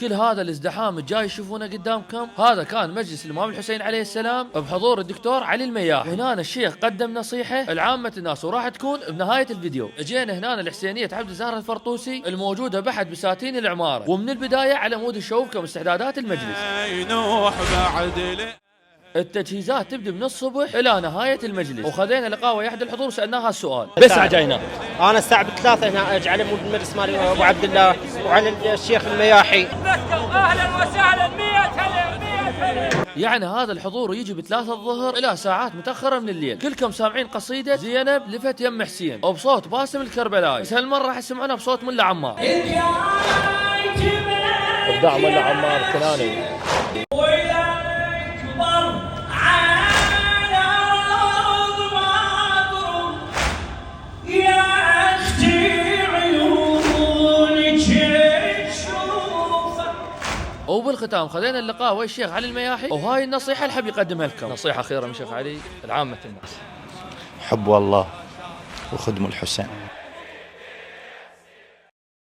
كل هذا الازدحام الجاي تشوفونه قدامكم هذا كان مجلس الإمام الحسين عليه السلام بحضور الدكتور علي المياحي. هنا الشيخ قدم نصيحة لعامة الناس وراح تكون بنهاية الفيديو. اجينا هنا الحسينية عبد الزهر الفرطوسي الموجودة بحد بساتين العمارة، ومن البداية على مود الشوف كمستعدادات المجلس. التجهيزات تبدأ من الصبح إلى نهاية المجلس، وخذينا لقاء ويا أحد الحضور سألناها السؤال بس جاينا. أنا الساعة 3 هنا أجي على مود المجلس مالي أبو عبد الله وعلى الشيخ المياحي. أهلا وسهلا 100 هلا. يعني هذا الحضور يجي ب3 الظهر إلى ساعات متأخرة من الليل. كلكم سامعين قصيدة زينب لفت يم حسين وبصوت باسم الكربلاي، بس هالمرة راح تسمعونها بصوت ملا عمار. ابداع ملا عمار كناني. وبالختام خذينا اللقاء ويا الشيخ علي المياحي، وهاي النصيحة اللي حب يقدمها لكم. نصيحة أخيرة من الشيخ علي لعامة الناس. حب الله وخدموا الحسين.